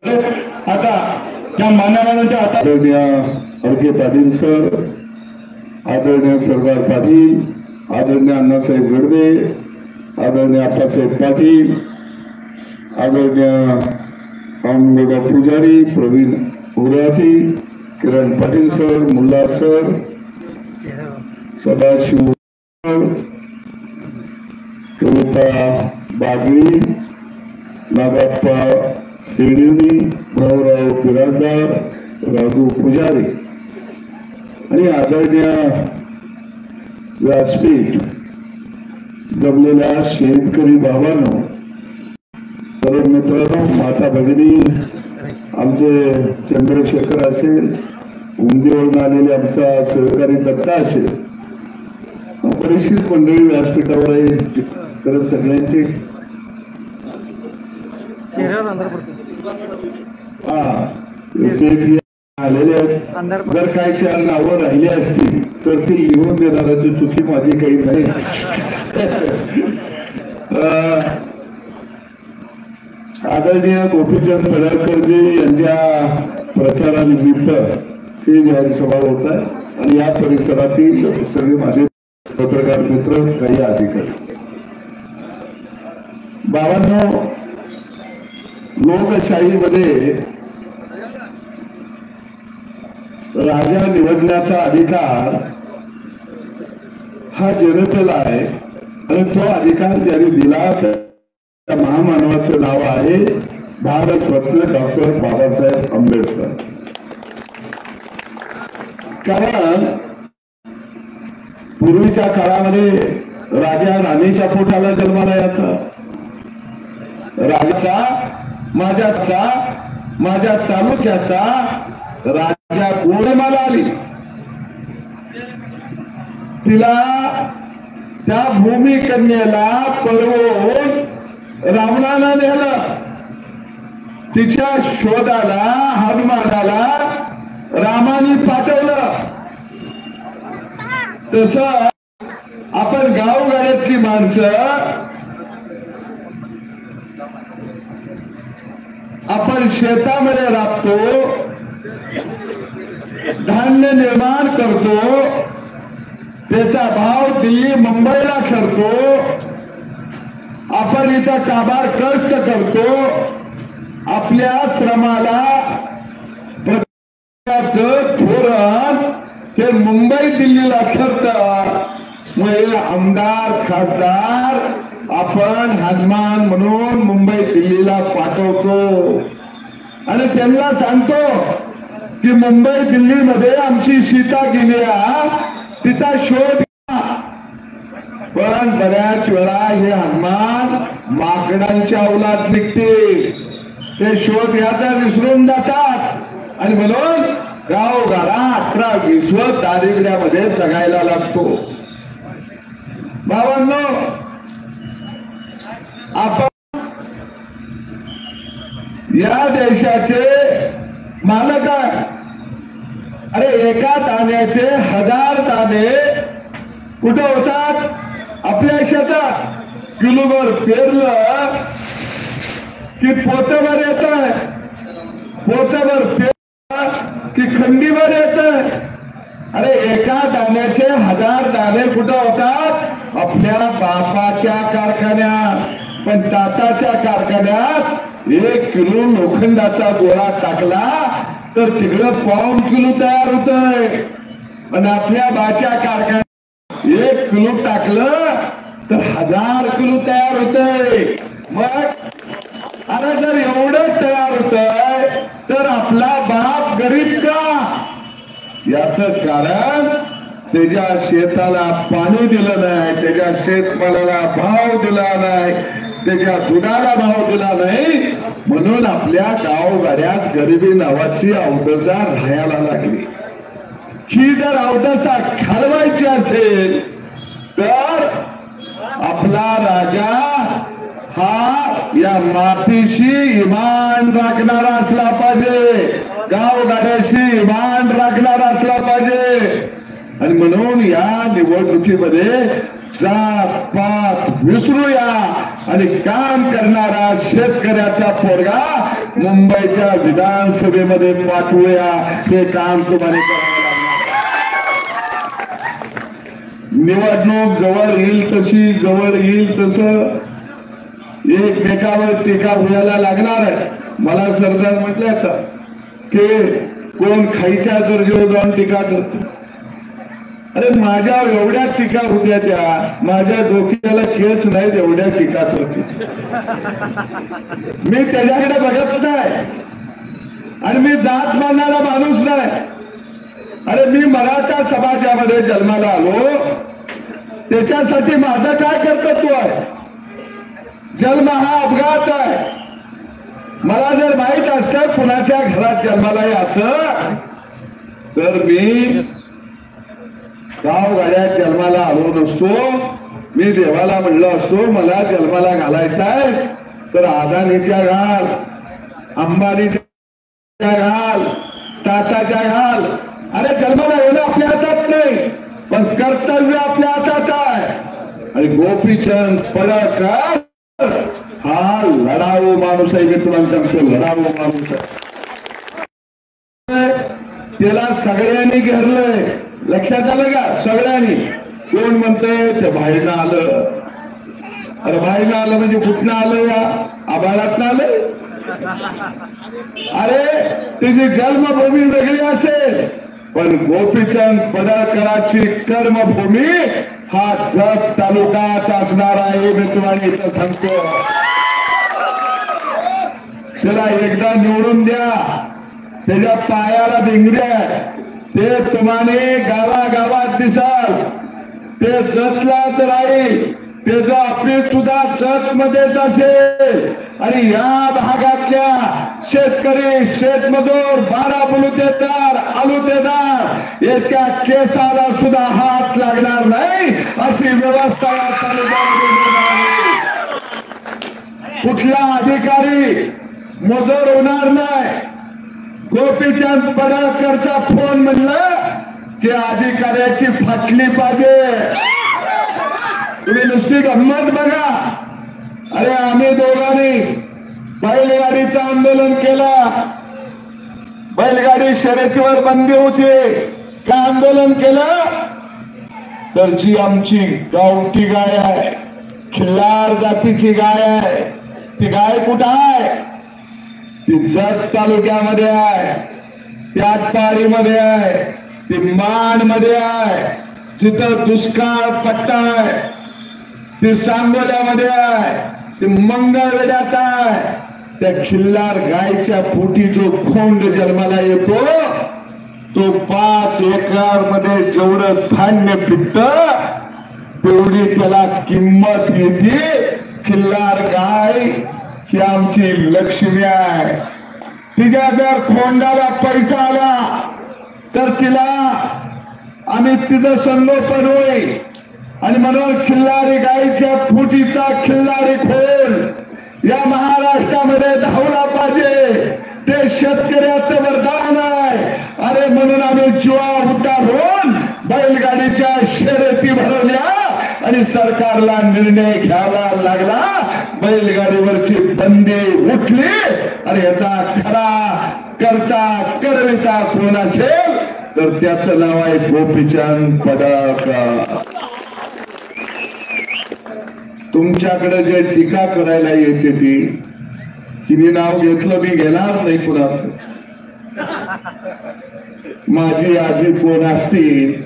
आता त्या मान्यवरांच्या हातात आदरणीय अर्घे पाटील सर, आदरणीय सरदार पाटील, आदरणीय अण्णासाहेब गडदे, आदरणीय आप्पासाहेब पाटील, आदरणीय अमोल पुजारी, प्रवीण उराती, किरण पाटील सर, मुल्ला सर, सदाशिव कविता बागवी, नागाप्पा शिर्डी, भाऊराव बिराजदार, राजू पुजारी आणि आदरणीय व्यासपीठ जमलेल्या शेतकरी भावांनो, तरुण मित्रांनो, माता भगिनी, आमचे चंद्रशेखर असेल, उमदेवरून आलेले आमचा सहकारी दत्ता असेल, परिचित मंडळी व्यासपीठावर आहे, तर सगळ्यांचे आलेले आहेत. जर काही चार नावं राहिली असतील तर ती लिहून देणाराची चुकी माझी काही नाही. आदरणीय गोपीचंद पडळकरजी यांच्या प्रचारानिमित्त ही जाहीर सभा होत आहे आणि या परिसरातील सगळे माझे पत्रकार मित्र, काही अधिकारी, बाबांनो, लोकशाहीमध्ये राजा निवडण्याचा अधिकार हा जनतेला आहे आणि तो अधिकार ज्यांनी दिला त्या महामानवाचं नाव आहे भारतरत्न डॉक्टर बाबासाहेब आंबेडकर. कारण पूर्वीच्या काळामध्ये राजा राणीच्या पोटाला जन्माला यायचा. राजाचा माझ्या तालुक्याचा राजा गोडमाला आली, तिला त्या भूमी कन्येला पळवून रावणानं नेलं. तिच्या शोधाला हनुमानाला रामाने पाठवलं. तस आपण गावगाड्यातली माणसं, आपण शेतामध्ये राबतो, धान्य निर्माण करतो, त्याचा भाव दिल्ली मुंबईला करतो, आपण इथं काबाड कष्ट करतो, आपल्या श्रमाला धोरण हे मुंबई दिल्लीला करतात. मग आमदार खासदार आपण हनुमान म्हणून मुंबई दिल्लीला पाठवतो आणि त्यांना सांगतो की मुंबई दिल्लीमध्ये आमची सीता गेली, तिचा शोध घ्या. पण बऱ्याच वेळा हे हनुमान माकडांच्या अवलाद निघते, ते शोध घ्यायचा विसरून जातात आणि म्हणून गावगाडा 18-20 दारिद्र्यामध्ये जगायला लागतो. भावांनो, आपण या देशाचे मालक आहे. अरे एका दाण्याचे 1000 दाणे कुठे होतात? आपल्या शेतात. किलोभर पेरलं की पोतेभर येत आहे, पोतेभर पेरलं की खंडीभर येत आहे. अरे एका दाण्याचे 1000 दाणे कुठे होतात? आपल्या बापाच्या कारखान्यात. पण टाटाच्या कारखान्यात 1 किलो लोखंडाचा गोळा टाकला तर तिकडं 1.5 किलो तयार होतोय. पण आपल्या बाच्या कारखान्यात 1 किलो टाकलं तर 1000 किलो तयार होतोय. मग अरे जर एवढं तयार होतंय तर आपला बाप गरीब का? याच कारण त्याच्या शेताला पाणी दिलं नाही, त्याच्या शेतमालाला भाव दिला नाही, त्याच्या दुधाला भाव दिला नाही, म्हणून आपल्या गावगाड्यात गरिबी नावाची अवदसा राहायला लागली. ही जर अवदसा घालवायची असेल तर आपला राजा हा या मातीशी इमान राखणारा असला पाहिजे, गावगाड्याशी इमान राखणारा असला पाहिजे. आणि म्हणून या निवडणुकीमध्ये जात पात विसरूया आणि काम करणारा शेतकऱ्याचा पोरगा मुंबईच्या विधानसभेमध्ये पाठवूया. हे काम तुम्हाला करावं लागणार. निवडणूक जवळ येईल तशी, जवळ येईल तसं एकमेकावर टीका व्हायला लागणार आहे. मला सरदार म्हटलं आता की कोण खाईच्या दर्जावर जाऊन टीका करतो. अरे माझ्या एवढ्या टीका होत्या त्या, माझ्या डोक्याला केस नाहीत एवढ्या टीका करते. मी त्याच्याकडे बघत नाही आणि मी जात मानणारा माणूस नाही. अरे मी मराठा समाजामध्ये जन्माला आलो, त्याच्यासाठी माझं काय कर्तव्य आहे? जन्म हा अपघात आहे. मला जर माहित असतं कुणाच्या घरात जन्माला यायचं तर मी गावगाड्यात जन्माला आलो नसतो. मी देवाला म्हणलो असतो मला जन्माला घालायचाय तर अदानीच्या घाल, अंबानीच्या घाल, टाटाच्या घाल. अरे जन्माला येणं आपल्या हातात नाही, पण कर्तव्य आपल्या हातात आहे. आणि गोपीचंद पडळकर हा लढाऊ माणूस आहे. मी तुम्हाला सांगतो लढाऊ माणूस आहे. त्याला सगळ्यांनी घेरलंय. लक्षात आलं का? सगळ्यांनी. कोण म्हणतंय ते बाहेरनं आलं. अरे बाहेरनं आलं म्हणजे कुठनं आलं? या आभाळातनं आलं. अरे तिची जन्मभूमी वेगळी असेल, पण गोपीचंद पडळकरांची कर्मभूमी हा जत तालुकाच असणार आहे. मी तुम्हाला इथं सांगतो. त्याला एकदा निवडून द्या. त्याच्या पायाला भिंगऱ्या ते तुम्हाला गावागावात दिसाल. ते जतलाच राहील. त्याचं ऑफिस सुद्धा जत मध्येच असेल. आणि या भागातल्या शेतकरी, शेतमजूर, बारा बलुतेदार, आलुतेदार याच्या केसाला सुद्धा हात लागणार नाही अशी व्यवस्था या तालुक्यामध्ये. कुठला अधिकारी मजूर होणार नाही. गोपीचंद पडळकरचा फोन म्हणलं की अधिकाऱ्याची फाटली पाहिजे. तुम्ही नुसती गंमत बघा. अरे आम्ही दोघांनी बैलगाडीचं आंदोलन केलं. बैलगाडी शर्यतीवर बंदी होती. का आंदोलन केलं? तर जी आमची गावठी गाय आहे, खिल्लार जातीची गाय आहे, ती गाय कुठं आहे? ती जत तालुक्यामध्ये आहे, ती आटपाडीमध्ये आहे, ती माणमध्ये आहे, जिथं दुष्काळ पट्टा आहे, ती सांगोल्यामध्ये आहे, ती मंगळवेढ्यात आहे. त्या खिल्लार गायच्या पोटी जो खोंड जन्माला येतो तो 5 एकर मध्ये जेवढं धान्य पिकतं तेवढी त्याला किंमत येते. खिल्लार गाय ही आमची लक्ष्मी आहे. तिच्या जर खोंडाला पैसा आला तर तिला आम्ही तिचं संगोपन होईल. आणि म्हणून खिल्लारी गायीच्या फुटीचा खिल्लारी खोंड या महाराष्ट्रामध्ये धावला पाहिजे. ते शेतकऱ्याचं वरदान आहे. अरे म्हणून आम्ही जीवा उद्धार होऊन बैलगाडीच्या शर्यती भरवल्या आणि सरकारला निर्णय घ्यावा लागला. बैलगाडीवरची बंदी उठली आणि याचा खरा करता करविता कोण असेल तर त्याचं नाव आहे गोपीचंद पडळकर. तुमच्याकडे जे टीका करायला येते ती तिने नाव घेतलं मी घेणार नाही कुणाचं. माझी आजी कोण असतील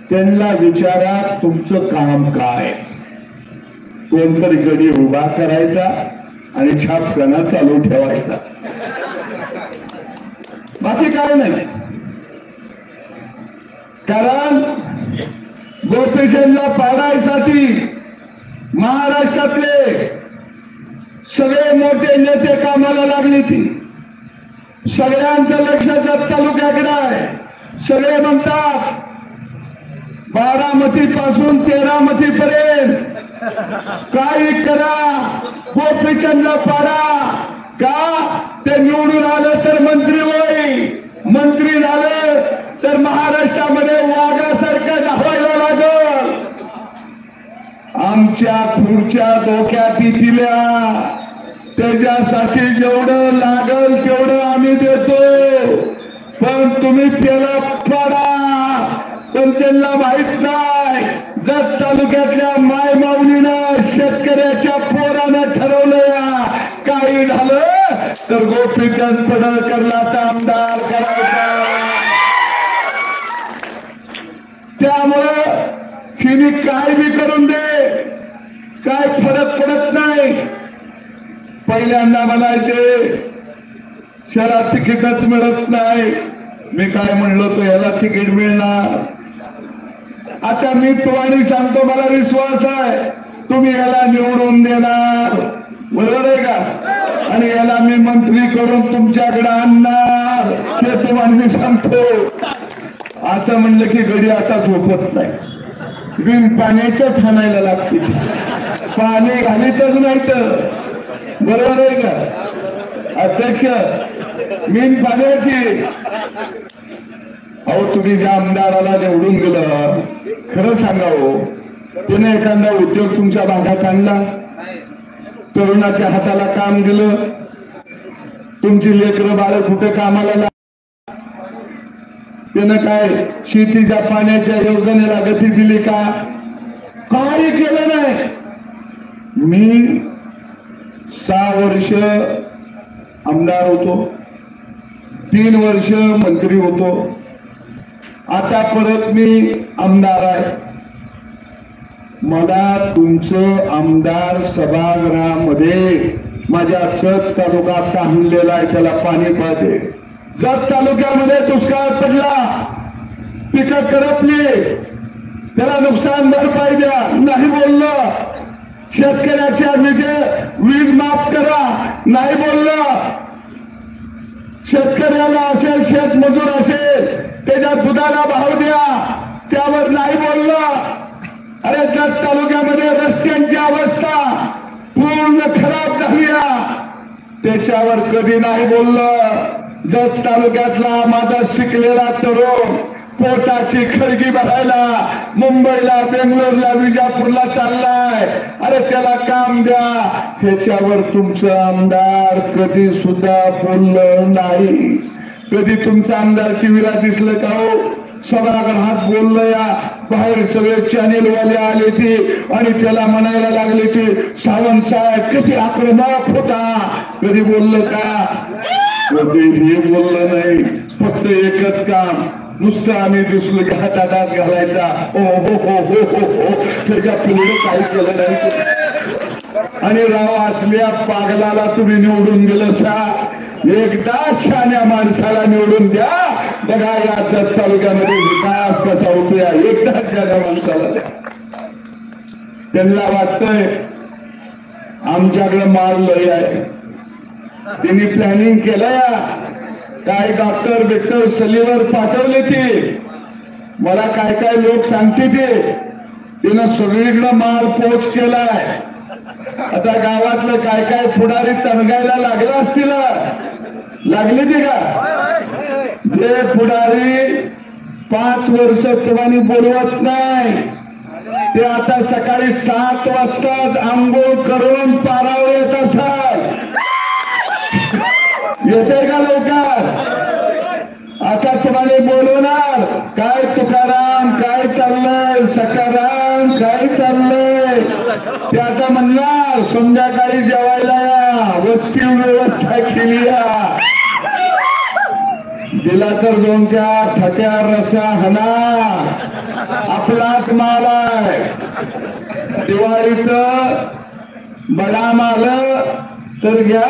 त्यांना विचारा तुमचं काम काय. कोणतरी गडी उभा करायचा आणि छापखाना चालू ठेवायचा, बाकी काय नाही. कारण गोपीचंदला पाडायसाठी महाराष्ट्रातले सगळे मोठे नेते कामाला लागले. ती सगळ्यांचं लक्ष जत तालुक्याकडे आहे. सगळे म्हणतात बारामती पासून 13मती पर्यंत काही करा, गोपीचंदला पाडा. का? ते निवडून आलं तर मंत्री होईल, मंत्री झालं तर महाराष्ट्रामध्ये वाघासारखं आमच्या खुर्च्या धोक्यात येतिल्या, त्याच्यासाठी जेवढं लागल तेवढं आम्ही देतो, पण तुम्ही त्याला पडा. पण त्यांना माहित नाही, जत तालुक्यातल्या माय माऊलीनं शेतकऱ्याच्या पोरानं ठरवलं काही झालं तर गोपीचंद पडळकरला आमदार करायचा. त्यामुळं हिने काय बी करून दे, काय फरक पडत नाही. पहिल्यांदा म्हणायचे त्याला तिकीटच मिळत नाही, मी काय म्हणलो तो याला तिकीट मिळणार. आता मी तुम्हाला सांगतो, मला विश्वास आहे तुम्ही याला निवडून देणार, बरोबर आहे का? आणि याला मी मंत्री करून तुमच्याकडे आणणार, हे तुम्हाला मी सांगतो. असं म्हणलं की घडी आता झोपत नाही, बिन पाण्याच्याच हाणायला लागते, पाणी घालीतच नाही तर, बरोबर आहे का अध्यक्ष? बिन पाण्याची. अहो तुम्ही ज्या आमदाराला निवडून दिलं, खरं सांगावं, त्याने एखादा उद्योग तुमच्या भागात आणला, तरुणाच्या हाताला काम दिलं, तुमची लेकरं बाळ कुठे कामाला, त्यानं काय शेतीच्या पाण्याच्या योजनेला गती दिली का? काही केलं नाही. मी 6 वर्ष आमदार होतो, 3 वर्ष मंत्री होतो, आता परत मी आमदार आहे. मला तुमचं आमदार सभागृहामध्ये माझ्या जत तालुका ताणलेला आहे, त्याला पाणी पाहिजे. जत तालुक्यामध्ये दुष्काळ पडला, पिकं करपली, त्याला नुकसान भरपाई द्या, नाही बोललं. शेतकऱ्याच्या वीज माफ करा, नाही बोललं. शेतकऱ्याला असेल, शेतमजूर असेल, त्याच्या दुधाला भाव द्या, त्यावर नाही बोललं. अरे जत तालुक्यामध्ये रस्त्यांची अवस्था पूर्ण खराब झाली, त्याच्यावर कधी नाही बोललं. जत तालुक्यातला माझा शिकलेला तरुण पोटाची खळगी भरायला मुंबईला, बेंगलोरला, विजापूरला चाललाय, अरे त्याला काम द्या, ह्याच्यावर तुमचं आमदार कधी सुद्धा बोललं नाही. कधी तुमचं आमदार टीव्हीला दिसलं का हो? सभागृहात बोललं या, बाहेर सगळे चॅनेलवाले आले ते आणि त्याला म्हणायला लागले की सावंत साहेब किती आक्रमक होता, कधी बोललं का? कधीही बोललं नाही. फक्त एकच काम, नुसतं आम्ही दिसलो की हातात घालायचा, हो हो हो हो हो हो, त्याच्या पुढे काही केलं नाही. आणि राव असल्या पागलाला तुम्ही निवडून दिलं सा, एकदा शान्या माणसाला निवडून द्या, बघा या जत तालुक्यामध्ये विकास कसा होतोय, एकदा शान्या माणसाला द्या. त्यांना वाटतंय आमच्याकडे माल लय आहे, त्यांनी प्लॅनिंग केलंय, काय डॉक्टर बिक्टर सलीवर पाठवले ते, मला काय काय लोक सांगते ते, तिनं सगळीकडे माल पोच केलाय. आता गावातलं काय काय पुढारी तणगायला लागला असतील, लागले ते का? जे पुढारी 5 वर्ष तुम्हाला बोलवत नाही, ते आता सकाळी 7 वाजताच आंघोळ करून पारावर येत असाल, येते का लवकर? आता तुम्हाला बोलवणार, काय तुकाराम काय चाललंय, सकाराम काय चाललंय, ते आता म्हणणार संध्याकाळी जेवायला या, वस्ती व्यवस्था केली या. दिला तर 2-4 थट्या रसा हना, आपलाच माल आहे. दिवाळीचं बदाम आलं तर घ्या,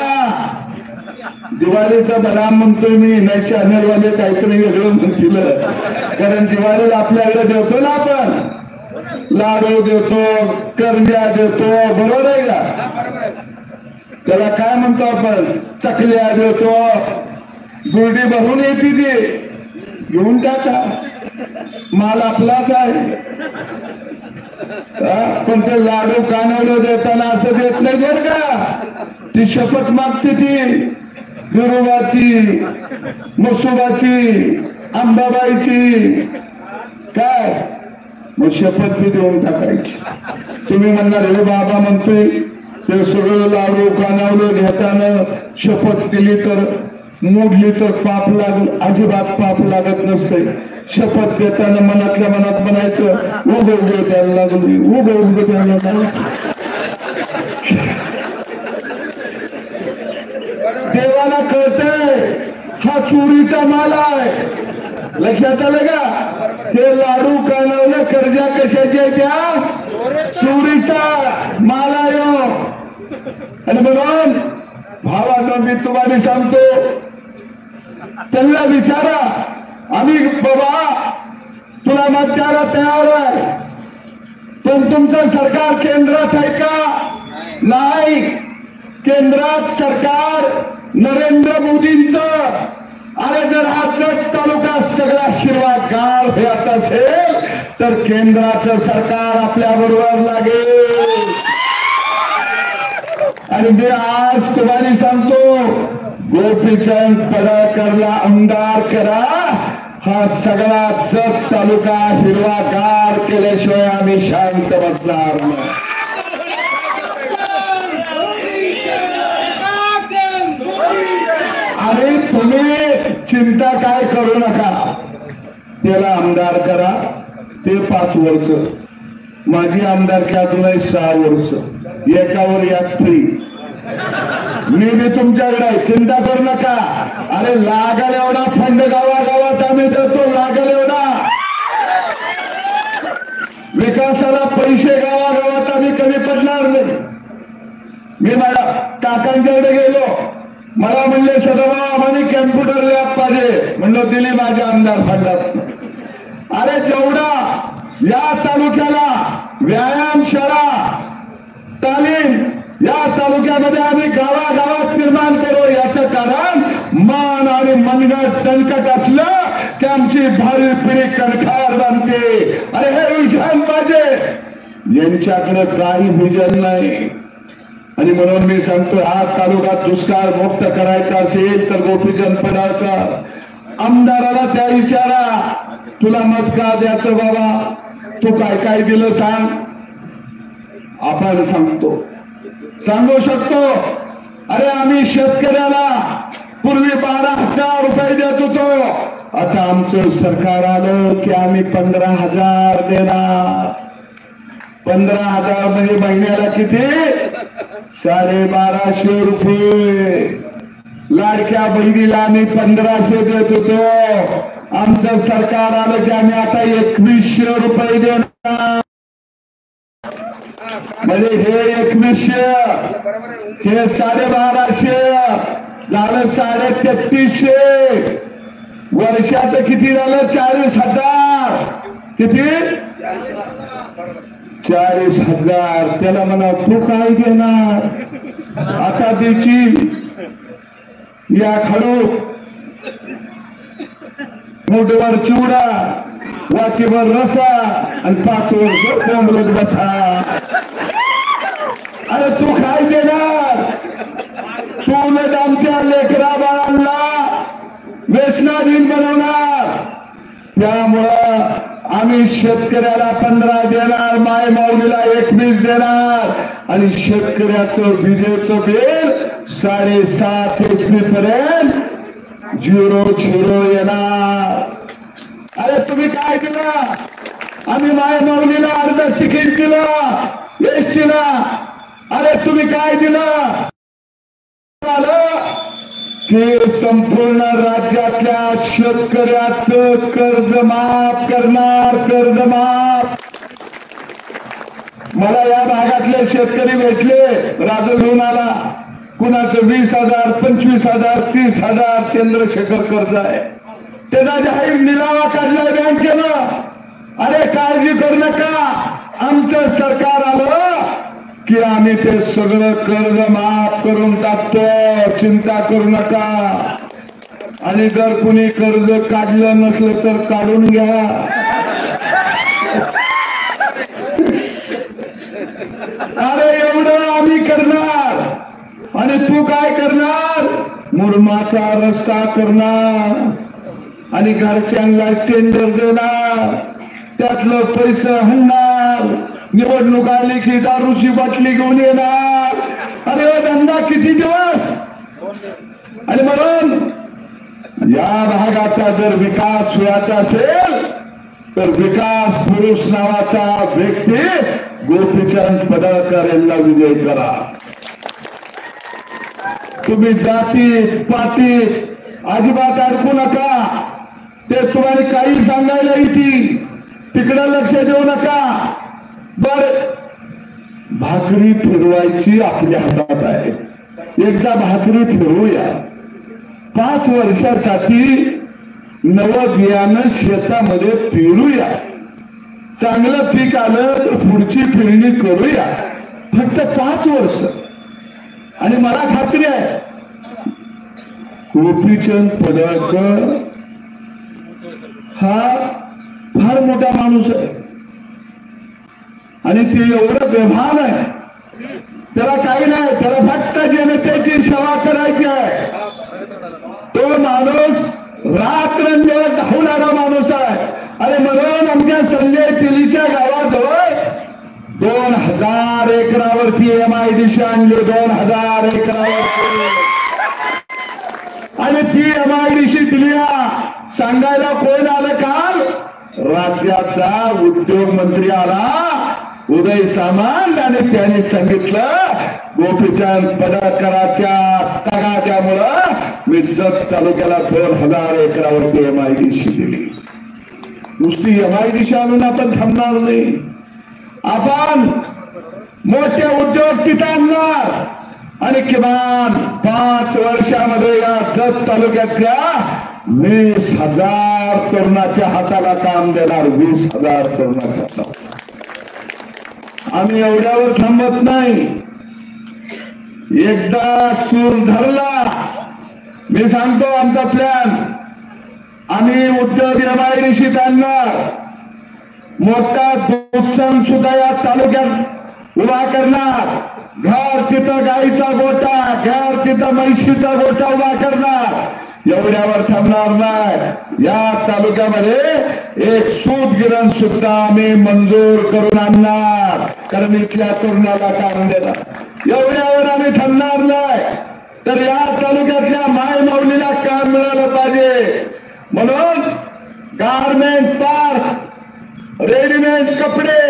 दिवाळीचा बदाम म्हणतोय मी, नाही चॅनलवाले काहीतरी वेगळं म्हणतील, कारण दिवाळीला आपल्याकडे देतो ना आपण, लाडू देतो, करंज्या देतो, बरोबर आहे का? त्याला काय म्हणतो आपण, चकल्या देतो, दुर्डी भरून येते ते, घेऊन टाका, माल आपलाच आहे. पण ते लाडू कानवलं देताना असं देत नाही बरं का, ती शपथ मागते ती गुरुबाची, मसुबाची, अंबाबाईची, काय मग शपथ बी देऊन टाकायची. तुम्ही म्हणणार हे बाबा म्हणतोय ते सगळं लाडू कानावलं घेताना शपथ दिली तर मोडली तर पाप लागल. अजिबात पाप लागत नसते. शपथ देताना मनातल्या मनात म्हणायचं उभं द्यायला लागली उभं द्यायला लागलं. देवाला कळतंय हा चोरीचा माल आहे. लक्षात आलं का? हे लाडू कानावलं कर्जा कशाचे त्या चोरीचा माल आहे. आणि म्हणून भावानं मी तुम्हाला सांगतो त्यांना विचारा आम्ही बाबा तुला मत द्यायला तयार आहे पण तुमचं सरकार केंद्रात आहे का? नाही. केंद्रात सरकार नरेंद्र मोदींचं. अरे जर हा जत तालुका सगळा हिरवागार व्हायचा असेल तर केंद्राचं सरकार आपल्या बरोबर लागेल. आणि मी आज तुम्हाला सांगतो गोपीचंद पडळकरला आमदार करा. हा सगळा जत तालुका हिरवागार केल्याशिवाय आम्ही शांत बसणार नाही. आणि तुम्ही चिंता काय करू नका. त्याला आमदार करा. ते 5 वर्ष. माझी आमदारकी अजूनही 6 वर्ष. एकावर एक फ्री. मी बी तुमच्याकडे आहे. चिंता करू नका. अरे लागल एवढा फंड गावागावात आम्ही देतो. लागल एवढा विकासाला पैसे गावागावात आम्ही कमी पडणार नाही. मी माझ्या काकांच्याकडे गेलो. मला म्हणले सदाभाऊ आम्हाला कॅम्प्युटर लॅब पाहिजे. म्हणलं दिली माझ्या आमदार फंडात. अरे जेवढा या तालुक्याला व्यायामशाळा तालीम या तालुक्यामध्ये आम्ही गावागावात निर्माण करू. याचं कारण मान आणि मनगट दणकट असलं की आमची भावी पिढी कणखार बनते. अरे हे विजन पाहिजे. यांच्याकडे काही विजन नाही. आणि म्हणून मी सांगतो हा तालुका दुष्काळ मुक्त करायचा असेल तर गोपीचंद पडळकर आमदाराला त्या विचारा तुला मत का द्यायचं बाबा. तू काय काय दिलं सांग. आपण सांगू शकतो. अरे आम्ही शेतकऱ्याला पूर्वी 12,000 रुपये देत होतो. आता आमचं सरकार आलं की आम्ही 15,000 देणार. 15,000 म्हणजे महिन्याला किती? 1250 रुपये. लाडक्या बहिणीला आम्ही 1500 देत होतो. आमचं सरकार आलं की आम्ही आता 2100 रुपये देणार. म्हणजे हे 2100 हे 1250 झालं 3300. वर्षाचं किती झालं? 40,000. किती? 40,000. त्याला म्हणा तू काय देणार. आता त्याची या खडू मोठीवर चिवडा वाटीवर रसा आणि 5 वर्ष कोंबलत बसा. अरे तू काय देणार. तू उलट आमच्या लेकरा बाळांना व्यसनाधीन बनवणार. त्यामुळं आम्ही शेतकऱ्याला 15 देणार. माय माऊलीला 21 देणार. आणि शेतकऱ्याचं विजेचं बिल 7.5 HP पर्यंत 0 येणार. अरे तुम्ही काय दिलं. आम्ही माय माऊलीला अर्ध तिकीट दिलं एसटीला. अरे तुम्ही काय दिलं. की संपूर्ण राज्यातल्या शेतकऱ्याचं कर्ज माफ करणार. कर्ज माफ. मला या भागातले शेतकरी भेटले. राजूर आला. कुणाचं 20,000 25,000 30,000 चंद्रशेखर कर्ज आहे. त्याचा जाहीर निलावा काढलाय बँकेनं. अरे काळजी करू नका. आमचं सरकार आलं की आम्ही ते सगळं कर्ज माफ करून टाकतो. चिंता करू नका. आणि जर कुणी कर्ज काढलं नसलं तर काढून घ्या. अरे एवढं आम्ही करणार. आणि तू काय करणार. मुरमाचा रस्ता करणार आणि घरच्यांना टेंडर देणार. त्यातलं पैसे हणणार, निवडणूक आली की दारूची बाटली घेऊन येणार. अरे धंदा किती दिवस. आणि म्हणून या भागाचा जर विकास व्हायचा असेल तर विकास पुरुष नावाचा व्यक्ती गोपीचंद पडळकर यांना विजय करा. तुम्ही जाती पाती अजिबात अडकू नका. ते तुम्हाला काही सांगायला येतील, तिकडे लक्ष देऊ नका. बर भाकरी फिरवायची आपल्या हातात आहे. एकदा भाकरी फिरवूया. 5 वर्षासाठी नवं बियाणं शेतामध्ये पेरूया. चांगलं पीक आलं तर पुढची पेरणी करूया. फक्त 5 वर्ष. आणि मला खात्री आहे गोपीचंद पडळकर हा फार मोठा माणूस आहे आणि ते एवढं बेभान आहे. त्याला काही नाही, त्याला फक्त जनतेची सेवा करायची आहे. तो माणूस रात्रंदिवस धावणारा माणूस आहे. अरे म्हणून आमच्या संजय तिलीच्या गावाजवळ 2000 एकरावरती MIDC आणली. 2000 एकरावरती. आणि ती MIDC दिल्या सांगायला कोण आलं काल? राज्याचा उद्योग मंत्री आला उदय सामंत. आणि त्यांनी सांगितलं गोपीचंद पडळकरांच्या तगाद्यामुळं मी जत तालुक्याला 2000 एकरावरती MIDC दिली. नुसती MIDC आणून आपण थांबणार नाही. आपण मोठे उद्योग तिथे आणणार. आणि किमान 5 वर्षामध्ये या जत तालुक्यातल्या 20,000 तरुणाच्या हाताला काम देणार. 20,000 तरुणाच्या हाताला. आम्ही एवढ्यावर थांबत नाही. एकदा सूर धरला, मी सांगतो आमचा प्लॅन. आम्ही उद्योग MIDC आणणार. मोठा दूध संघ सुद्धा या तालुक्यात उभा करणार. घर तिथं गाईचा गोटा, घर तिथं म्हैशीचा गोटा उभा करणार. एवढ्यावर थांबणार नाही. या तालुक्यामध्ये एक सूत गिरण सुद्धा आम्ही मंजूर करून आणणार. कारण इथल्या तरुणाला काम देणार. एवढ्यावर आम्ही थांबणार नाही. तर या तालुक्यातल्या माय माऊलीला काम मिळालं पाहिजे. म्हणून गारमेंट पार्क, रेडीमेड कपडे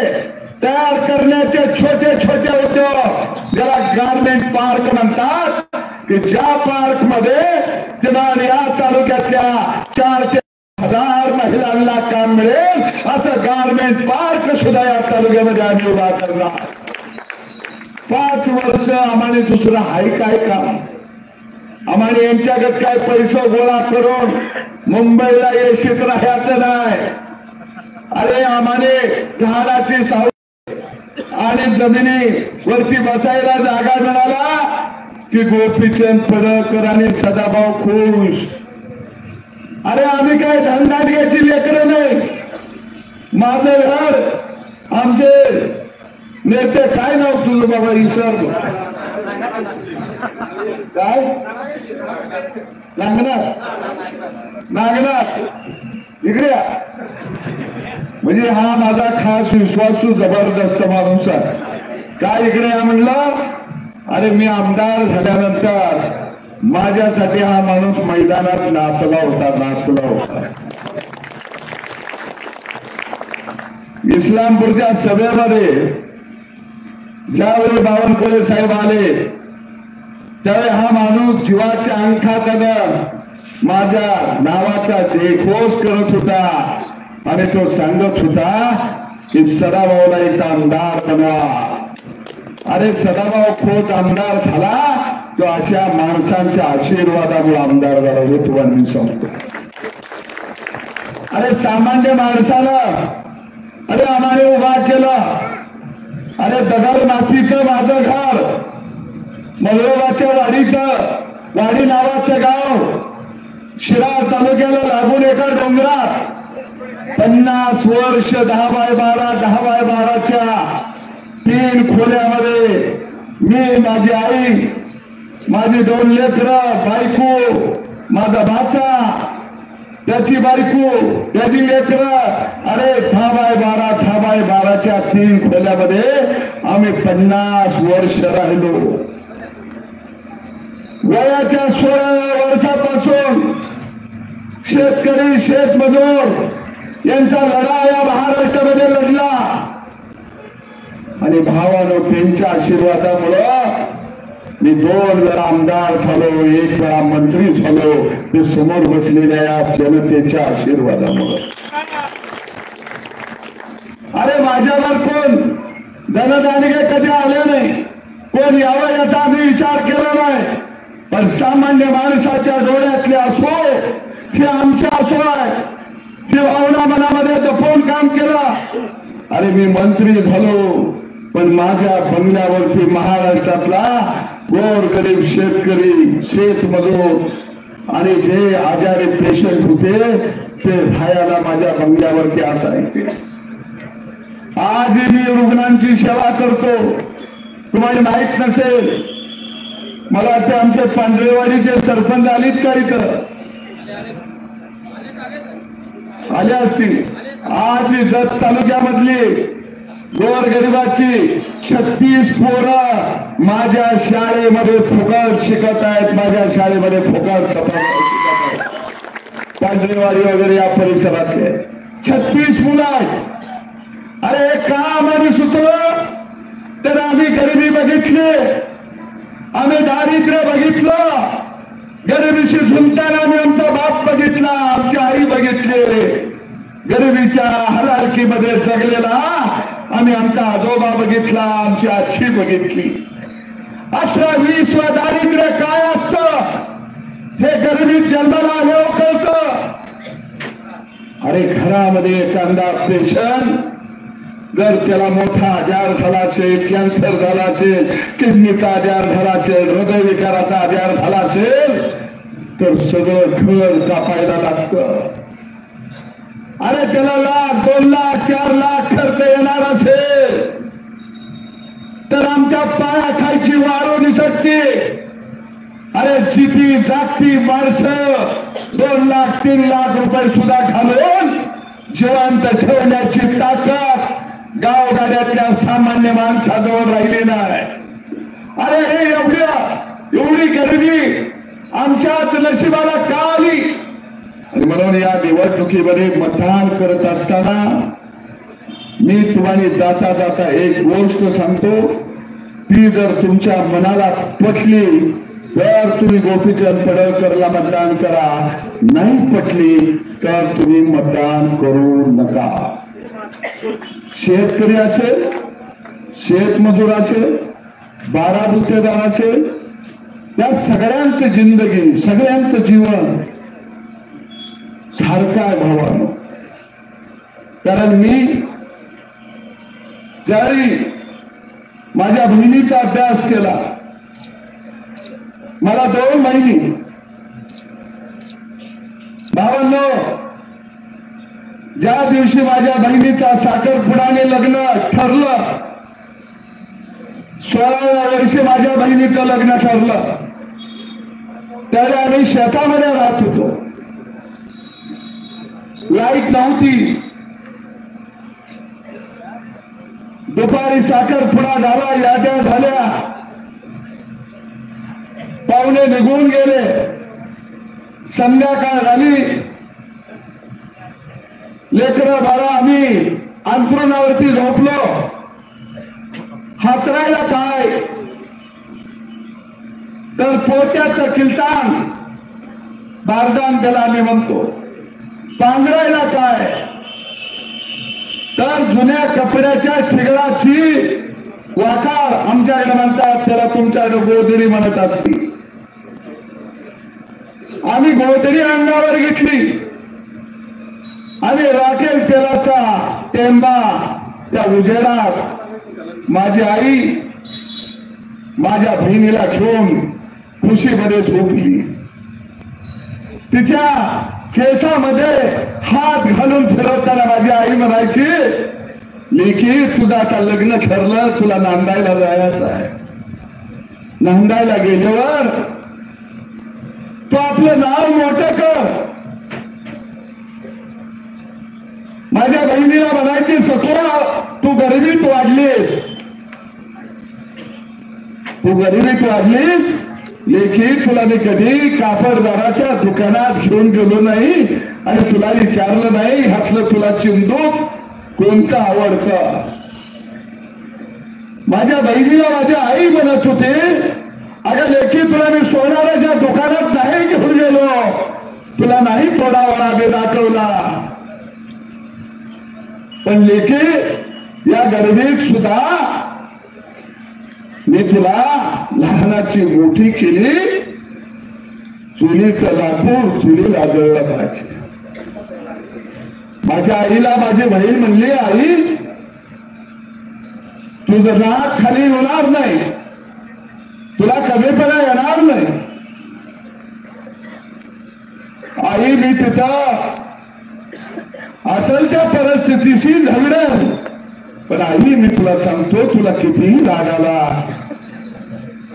तयार करण्याचे छोटे छोटे उद्योग ज्याला गारमेंट पार्क म्हणतात, की ज्या पार्क मध्ये किमान या तालुक्यातल्या 4 ते 1000 महिलांना काम मिळेल असं गारमेंट पार्क सुद्धा या तालुक्यामध्ये आम्ही उभा करणार. 5 वर्ष आम्हाला दुसरं आहे काय काम? आम्हाला यांच्याकडे काय पैसे गोळा करून मुंबईला येशीत राहायचं नाही. अरे आम्हाला झाडाची सावली आणि जमिनीवरती बसायला जागा मिळाला की गोपीचंद पडळकर आणि सदाभाऊ खुश. अरे आम्ही काय धनदाटक्याची लेकरं नाही. माझं घर, आमचे नेते, काय नाव तुझं बाबा? ईश्वर काय नागनाथ इकडे. म्हणजे हा माझा खास विश्वासू जबरदस्त माणूस आहे. काय इकडे या म्हणलं? अरे मी आमदार झाल्यानंतर माझ्यासाठी हा माणूस मैदानात नाचला होता. इस्लामपूरच्या सभेमध्ये ज्यावेळी बावनकुळे साहेब आले त्यावेळी हा माणूस जीवाच्या अंगठात माझ्या नावाचा जयघोष करत होता. आणि तो सांगत होता की सदाभाऊला एक आमदार बनवा. अरे सदाभाऊ खोत आमदार झाला तो अशा माणसांच्या आशीर्वादामुळे आमदार झाला हे तुम्हाला मी सांगतो. अरे सामान्य माणसानं अरे आम्हाला उभा केलं. अरे दगड मातीचं माझं घर, मलोबाच्या वाडी नावाचं गाव शिराळ तालुक्याला लागून एका डोंगरात 50 वर्ष 10x12च्या 3 खोल्यामध्ये मी, माझी आई, माझी 2 लेकरं, बायको, माझा भाचा त्याची बायको, त्याची लेकर, अरे 6x12 3 खोल्यामध्ये आम्ही 50 वर्ष राहिलो. वयाच्या 16व्या वर्षापासून शेतकरी, शेतमजूर यांचा लढा या महाराष्ट्रामध्ये लढला आणि भावानो त्यांच्या आशीर्वादामुळं मी 2 वेळा आमदार झालो, 1 वेळा मंत्री झालो. ते समोर बसलेल्या या जनतेच्या आशीर्वादामुळं. अरे माझ्यावर कोण धनदानगे कधी आले नाही, कोण यावं याचा आम्ही विचार केला नाही. पण सामान्य माणसाच्या डोळ्यातले असो हे आमच्या असो आहे, ही भावना मनामध्ये जपून काम केलं. अरे मी मंत्री झालो पण माझ्या बंगल्यावरती महाराष्ट्रातला गोरगरीब शेतकरी, शेतमजूर आणि जे आजारी पेशंट होते ते राहायला माझ्या बंगल्यावरती असायचे. आजही मी रुग्णांची सेवा करतो. तुम्हाला माहित नसेल, मला वाटते आमचे पांढरेवाडीचे सरपंच आलीत का इथं? आले असतील. आज जत तालुक्यामधली गोरगरिबाची 36 पोरं माझ्या शाळेमध्ये फुकट शिकत आहेत. माझ्या शाळेमध्ये फुकट शिकत आहेत. पांढरेवाडी वगैरे या परिसरातले 36 मुलं आहेत. अरे का आम्हाला सुचलं तर आम्ही गरिबी बघितली, आम्ही दारिद्र्य बघितलं, गरिबीशी झुंजताना आम्ही आमचा बाप बघितला, आमची आई बघितली, गरिबीच्या हलाखीमध्ये जगलेला आम्ही आमचा आजोबा बघितला, आमची आजी बघितली. 18-20 दारिद्र्य काय असतं हे गरिबीत जन्माला आल्यावर कळतं. अरे घरामध्ये एखादा पेशंट जर त्याला मोठा आजार झाला असेल, कॅन्सर झाला असेल, किडनीचा आजार झाला असेल, हृदयविकाराचा आजार झाला असेल तर सगळं घर कापायला लागतं. अरे त्याला 1 लाख 2 लाख 4 लाख खर्च येणार असेल तर आमच्या पायाखालची वाळू निसटते. अरे जिती जागती माणसं 2 लाख 3 लाख रुपये सुद्धा घालून जिवंत ठेवण्याची ताकद गावगाड्यातल्या सामान्य माणसाजवळ राहिली नाही. अरे हे एवढी गरिबी आमच्याच नशिबाला का आली? म्हणून या निवडणुकीमध्ये मतदान करत असताना मी तुम्हाला जाता जाता एक गोष्ट सांगतो, ती जर तुमच्या मनाला पटली तर तुम्ही गोपीचंद पडळकरला मतदान करा, नाही पटली तर तुम्ही मतदान करू नका. शेतकरी असेल, शेतमजूर असेल, 12 गुत्तेदार असेल, त्या सगळ्यांचं जिंदगी, सगळ्यांचं जीवन सारखं आहे भावानो. कारण मी ज्यावेळी माझ्या बहिणीचा अभ्यास केला, मला 2 बहिणी, भावांनो, ज्या दिवशी माझ्या बहिणीचा साखरपुड्याने लग्न ठरलं, 16व्या वर्षी माझ्या बहिणीचं लग्न ठरलं, त्यावेळी आम्ही शेतामध्ये राहत होतो. लाईट नव्हती. दुपारी साखरपुडा झाला, याद्या झाल्या, पाहुणे निघून गेले, संध्याकाळ झाली, लेकरं बाळा आम्ही अंथरुणावरती झोपलो. हातरायला काय तर पोत्याचं किलतान, बारदान त्याला आम्ही म्हणतो. पांघरायला काय तर जुन्या कपड्याच्या ठिगळाची वाकार, आमच्याकडे म्हणतात त्याला, तुमच्याकडे गोधडी म्हणत असती. आम्ही गोधडी अंगावर घेतली आणि राखेल तेलाचा टेंबा त्या उजेडात माझी आई माझ्या बहिणीला घेऊन खुशीमध्ये झोपली. तिच्या केसामध्ये हात घालून फिरवताना माझी आई म्हणायची, लेकी तुझं आता लग्न ठरलं, तुला नांदायला जायचं आहे. नांदायला गेल्यावर तू आपलं नाव मोठं कर, माझ्या बहिणीला म्हणायची सतोळा तू गरिबीत वाढलीस, तू गरिबीत वाढलीस लेखी, तुला मी कधी कापडदाराच्या दुकानात घेऊन गेलो नाही आणि तुला विचारलं नाही ह्यातलं तुला चिंदूक कोणतं आवडतं. माझ्या बहिणीला माझ्या आई म्हणत होते अगं लेखी तुला मी सोनाराच्या दुकानात नाही घेऊन गेलो, तुला नाही थोडा बे दाखवला, पण लेखी या गरिबीत सुद्धा मी तुला लहानाची मोठी केली, चुलीचं लाकूड चुलीला जळलं पाहिजे. माझ्या आईला माझी बहीण म्हणली आई तुझं नाक खाली होणार नाही, तुला कमीपणा येणार नाही. आई मी तिथं असेल त्या परिस्थितीशी झगडन, पण आई मी तुला सांगतो तुला कितीही राग आला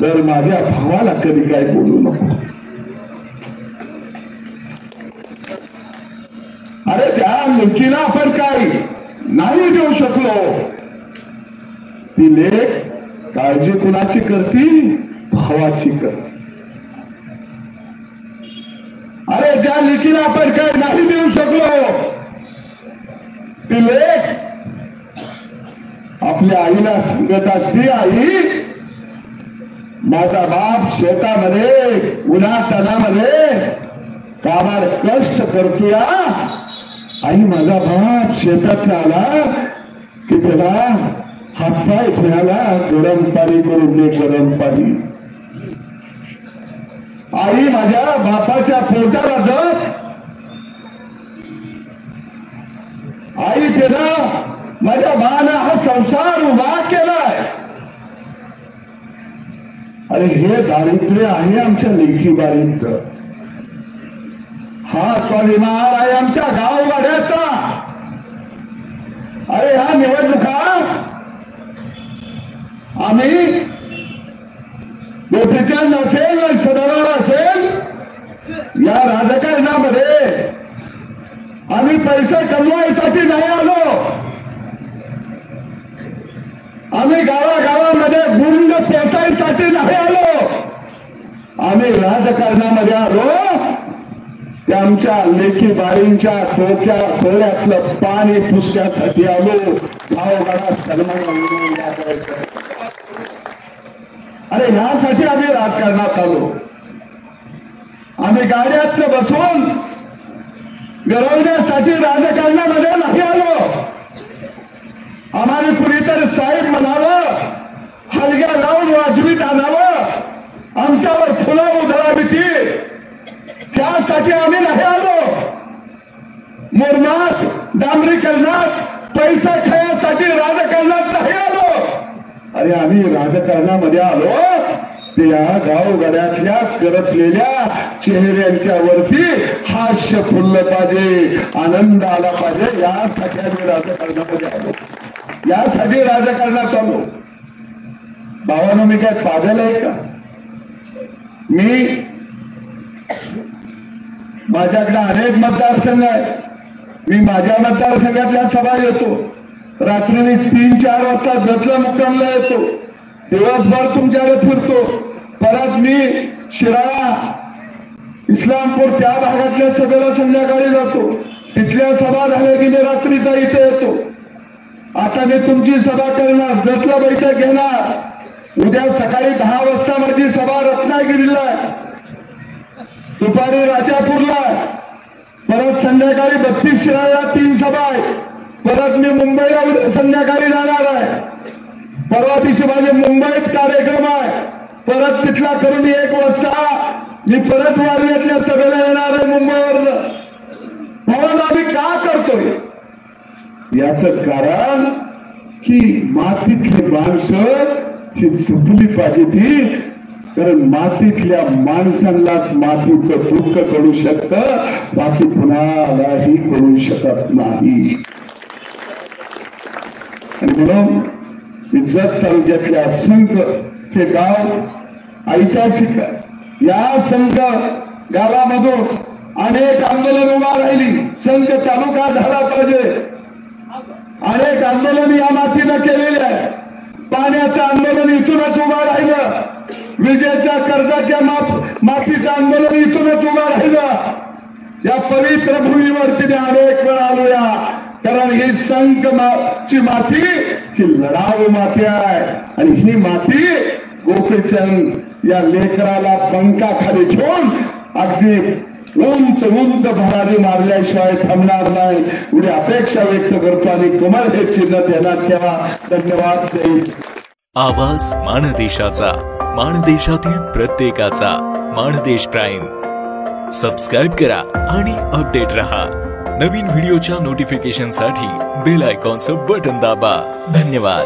तर माझ्या भावाला कधी काय बोलू नको. अरे त्या लेकीला आपण काय नाही देऊ शकलो, ती लेक काळजी कुणाची करती, भावाची करती. अरे ज्या लेकीला आपण काय नाही देऊ शकलो ती लेक आपल्या आईला सांगत असते आई माझा बाप शेतामध्ये उन्हातानामध्ये कामाला कष्ट करतोय, आई माझा बाप शेतात आला की त्याला हातपाय धुण्याला गरम पाणी करून दे, गरम पाणी. आई माझ्या बापाच्या पोटाला जप, आई त्याला माझ्या बाळानं हा संसार उभा केलाय. अरे हे दारिद्र्य आहे आमच्या लेकीबाईंचं, हा स्वाभिमान आहे आमच्या गावगाड्याचा. अरे ह्या निवडणुका आम्ही गोपीचंद असेल सदावर असेल या राजकारणामध्ये आम्ही पैसे कमवायसाठी नाही आलो, आम्ही गावागावामध्ये गुंड पेसायसाठी नाही आलो, आम्ही राजकारणामध्ये आलो ते आमच्या लेखी बाळींच्या डोळ्यातलं पाणी पुसण्यासाठी आलो, गावगाडा सन्मान करायचं. अरे ह्यासाठी आम्ही राजकारणात आलो. आम्ही गाड्यात बसून गरवण्यासाठी राजकारणामध्ये नाही आलो. आम्हाला कुणीतरी साहेब म्हणावं, हलग्या लावून वाजवीत आणावं, आमच्यावर फुलं उधळावी त्यासाठी आम्ही नाही आलो. मुरमात डांबरीकरणात पैसा खाण्यासाठी राजकारणात नाही आलो. अरे आम्ही राजकारणामध्ये आलो ते या गावगाड्यातल्या करपलेल्या चेहऱ्यांच्या वरती हास्य फुललं पाहिजे, आनंद आला पाहिजे, यासाठी आम्ही राजकारणामध्ये आलो, यासाठी राजकारणात आलो. भावानो मी काय पागल आहे का? मी माझ्याकडे अनेक मतदारसंघ आहे, मी माझ्या मतदारसंघातल्या सभा येतो, रात्री 3-4 वाजता जतला मुक्कामला येतो, दिवसभर तुमच्याकडे फिरतो, परत मी शिराळा इस्लामपूर त्या भागातल्या सभेला संध्याकाळी जातो, तिथल्या सभा झाल्या की मी रात्रीचा इथे येतो. आता मी तुमची सभा करणार, जतला बैठक घेणार, उद्या सकाळी 10 वाजता माझी सभा रत्नागिरीला, दुपारी राजापूरला, परत संध्याकाळी 32 शिराळा 3 सभा आहे, परत मी मुंबईला उद्या संध्याकाळी जाणार आहे, परवा दिवशी माझे मुंबईत कार्यक्रम आहे, परत तिथला करून 1 वाजता मी परत वारल्यातल्या सभेला येणार आहे मुंबईवरनं. म्हणून आम्ही का करतोय याच कारण की मातीतली माणसं ही जपली पाहिजे ती, कारण मातीतल्या माणसांना मातीचं दुःख कळू शकतं, बाकी कुणालाही कळू शकत नाही. आणि म्हणून जत तालुक्यातल्या संघ हे गाव ऐतिहासिक आहे. या संघ गावामधून अनेक आंदोलन उभा राहिली, संघ तालुका झाला पाहिजे, आंदोलन या मातीनं केलेले आहे. पाण्याचं आंदोलन इथूनच उभं राहिलं. विजेच्या कर्जाच्या माफीचं आंदोलन इथूनच उभं राहिलं. या पवित्र भूमीवरती मी अनेक वेळा आलोया, कारण ही संकची माती ही लढाऊ माती आहे. आणि ही माती गोपीचंद या लेकराला पंखाखाली ठेवून अगदी उंच उंच भरारी मारल्याशिवाय थांबणार नाही एवढी अपेक्षा व्यक्त करतो. आणि कमळ हे चिन्ह देण्यात ठेवा. धन्यवाद. जय हिंद. आवाज माणदेशाचा, माणदेशातील प्रत्येकाचा. माणदेश प्राईम सबस्क्राईब करा आणि अपडेट रहा. नवीन व्हिडिओच्या नोटिफिकेशनसाठी बेल आयकॉनचं बटन दाबा. धन्यवाद.